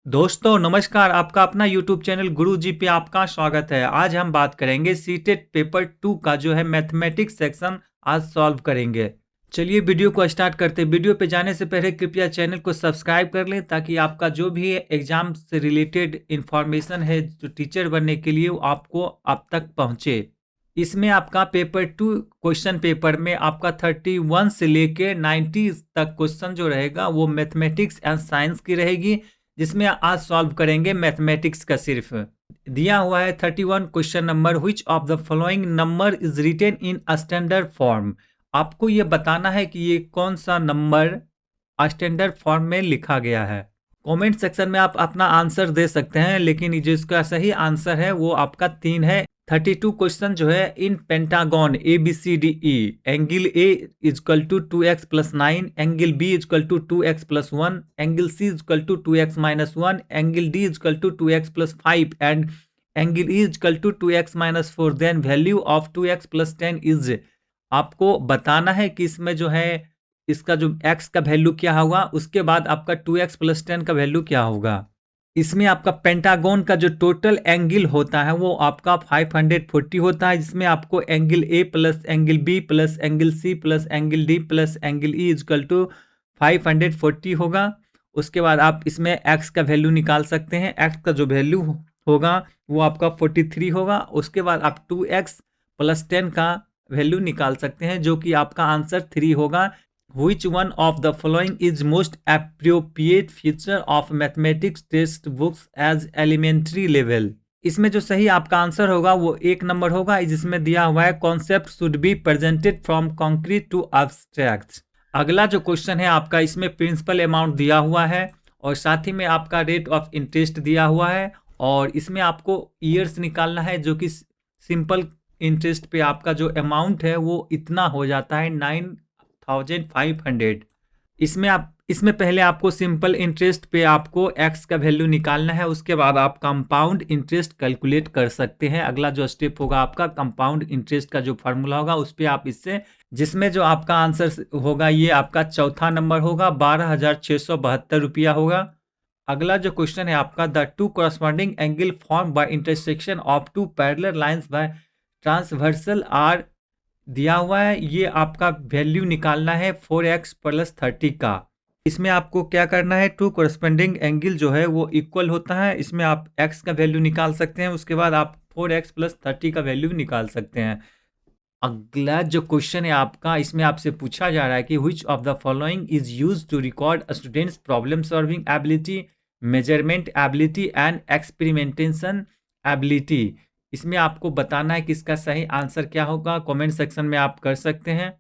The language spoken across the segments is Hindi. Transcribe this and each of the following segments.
दोस्तों नमस्कार, आपका अपना यूट्यूब चैनल गुरुजी पे आपका स्वागत है। आज हम बात करेंगे सीटेट पेपर 2 का जो है मैथमेटिक्स सेक्शन आज सॉल्व करेंगे। चलिए वीडियो को स्टार्ट करते हैं। वीडियो पे जाने से पहले कृपया चैनल को सब्सक्राइब कर लें ताकि आपका जो भी एग्जाम से रिलेटेड इंफॉर्मेशन है जो टीचर बनने के लिए वो आपको आप तक पहुँचे। इसमें आपका पेपर 2 क्वेश्चन पेपर में आपका 31 से लेके 90 तक क्वेश्चन जो रहेगा वो मैथमेटिक्स एंड साइंस की रहेगी, जिसमें आज सॉल्व करेंगे मैथमेटिक्स का। सिर्फ दिया हुआ है 31 question number, which of the following number is written in standard form. आपको ये बताना है कि ये कौन सा नंबर स्टैंडर्ड फॉर्म में लिखा गया है। कमेंट सेक्शन में आप अपना आंसर दे सकते हैं, लेकिन जिसका सही आंसर है वो आपका 3 है। 32 क्वेश्चन जो है in pentagon A B C D E, angle A equal to 2x plus 9, angle B equal to 2x plus 1, angle C equal to 2x minus 1, angle D equal to 2x plus 5 and angle E equal to 2x minus 4, then value of 2x plus 10 is. आपको बताना है कि इसमें जो है इसका जो x का वैल्यू क्या होगा, उसके बाद आपका 2x प्लस 10 का वैल्यू क्या होगा। इसमें आपका पेंटागन का जो टोटल एंगल होता है वो आपका 540 होता है, जिसमें आपको angle A plus angle B plus angle C plus angle D plus angle E equal to 540 होगा। उसके बाद आप इसमें x का वैल्यू निकाल सकते हैं। x का जो वैल्यू होगा वो आपका 43 होगा। उसके बाद आप 2x प्लस 10 का वैल्यू निकाल सकते हैं, जो कि आपका आंसर 3 होगा। Which one of the following is most appropriate feature of mathematics text books as elementary level? इसमें जो सही आपका आंसर होगा वो 1 नंबर होगा, जिसमें दिया हुआ है concept should be presented from concrete to abstract. अगला जो क्वेश्चन है आपका, इसमें प्रिंसिपल अमाउंट दिया हुआ है और साथ ही में आपका रेट ऑफ इंटरेस्ट दिया हुआ है, और इसमें आपको ईयर्स निकालना है, जो कि सिंपल इंटरेस्ट पे आपका जो अमाउंट है वो इतना हो जाता है 9,500। इसमें पहले आपको सिंपल इंटरेस्ट पे आपको x का वैल्यू निकालना है, उसके बाद आप कंपाउंड इंटरेस्ट कैलकुलेट कर सकते हैं। अगला जो स्टेप होगा आपका कंपाउंड इंटरेस्ट का जो फार्मूला होगा उस पर आप इससे, जिसमें जो आपका आंसर होगा ये आपका चौथा नंबर होगा, 12,672 रुपया होगा। अगला जो क्वेश्चन है आपका, the two corresponding angle form by intersection of two parallel lines by transversal are दिया हुआ है। ये आपका वैल्यू निकालना है 4x प्लस 30 का। इसमें आपको क्या करना है, टू करस्पॉन्डिंग एंगल जो है वो इक्वल होता है। इसमें आप x का वैल्यू निकाल सकते हैं, उसके बाद आप 4x प्लस 30 का वैल्यू निकाल सकते हैं। अगला जो क्वेश्चन है आपका, इसमें आपसे पूछा जा रहा है कि which of the following is used to record a student's problem solving ability, measurement ability and experimentation ability। इसमें आपको बताना है कि इसका सही आंसर क्या होगा। कमेंट सेक्शन में आप कर सकते हैं।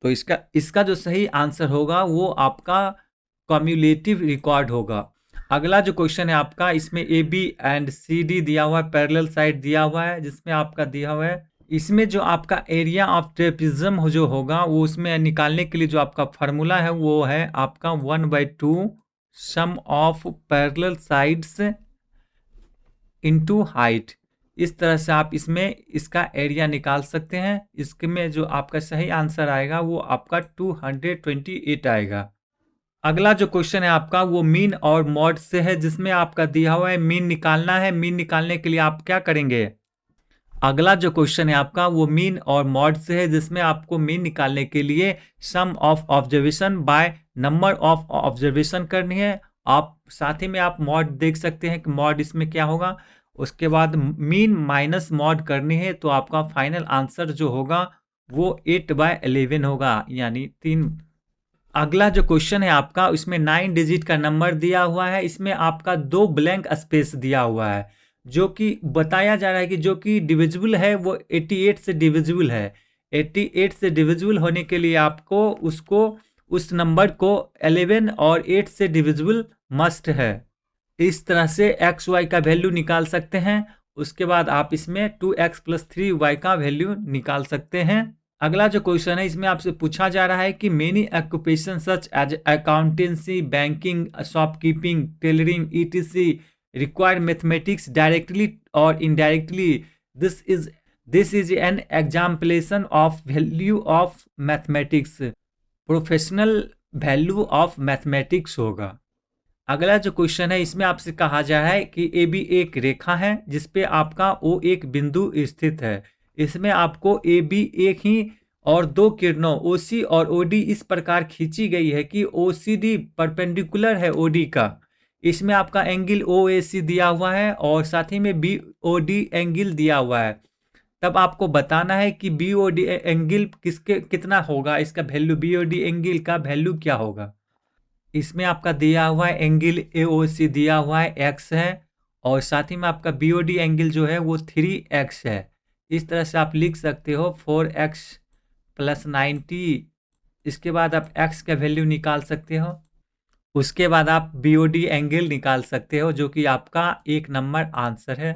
तो इसका जो सही आंसर होगा वो आपका कम्युलेटिव रिकॉर्ड होगा। अगला जो क्वेश्चन है आपका, इसमें A B and C D दिया हुआ है, पैरेलल साइड दिया हुआ है, जिसमें आपका दिया हुआ है इसमें जो आपका एरिया ऑफ ट्रेपिज्म जो होगा वो उसमें निकालने के लिए जो आपका फार्मूला है वो है आपका 1/2 sum of parallel sides into height. इस तरह से आप इसमें इसका एरिया निकाल सकते हैं। इसमें जो आपका सही आंसर आएगा वो आपका 228 आएगा। अगला जो क्वेश्चन है आपका वो मीन और मॉड से है, जिसमें आपका दिया हुआ है मीन निकालना है। मीन निकालने के लिए आप क्या करेंगे, अगला जो क्वेश्चन है आपका वो मीन और मॉड से है, जिसमें आपको मीन निकालने के लिए sum of observation by number of observation करनी है। आप साथ ही में आप मॉड देख सकते हैं कि मॉड इसमें क्या होगा। उसके बाद मीन माइनस मॉड करनी है, तो आपका फाइनल आंसर जो होगा वो 8/11 होगा, यानी 3। अगला जो क्वेश्चन है आपका, इसमें 9 डिजिट का नंबर दिया हुआ है। इसमें आपका 2 ब्लैंक स्पेस दिया हुआ है, जो कि बताया जा रहा है कि जो कि डिविजिबल है वो 88 से डिविजिबल है। 88 से डिविजिबल होने के लिए आपको उस नंबर को 11 और 8 से डिविजिबल मस्ट है। इस तरह से एक्स वाई का वैल्यू निकाल सकते हैं। उसके बाद आप इसमें 2x प्लस 3y का वैल्यू निकाल सकते हैं। अगला जो क्वेश्चन है, इसमें आपसे पूछा जा रहा है कि many occupation such as accountancy, banking, shopkeeping, tailoring etc require mathematics directly or indirectly. This is an exemplification of value of mathematics। Professional value of mathematics होगा। अगला जो क्वेश्चन है इसमें आपसे कहा जा रहा है कि ए बी एक रेखा है जिसपे आपका ओ एक बिंदु स्थित है। इसमें आपको ए बी एक ही और दो किरणों ओ सी और ओ डी इस प्रकार खींची गई है कि ओ सी डी परपेंडिकुलर है ओ डी का। इसमें आपका एंगल ओ ए सी दिया हुआ है और साथ ही में बी ओ डी एंगल दिया हुआ है। तब आपको बताना है कि बी ओ डी एंगल किसके कितना होगा, इसका value B O D angle का वैल्यू क्या होगा। इसमें आपका दिया हुआ है एंगल ए ओ सी दिया हुआ है एक्स है और साथ ही में आपका बी ओ डी एंगल जो है वो 3x है। इस तरह से आप लिख सकते हो 4x प्लस 90। इसके बाद आप x का वैल्यू निकाल सकते हो। उसके बाद आप बी ओ डी एंगल निकाल सकते हो जो कि आपका 1 नंबर आंसर है।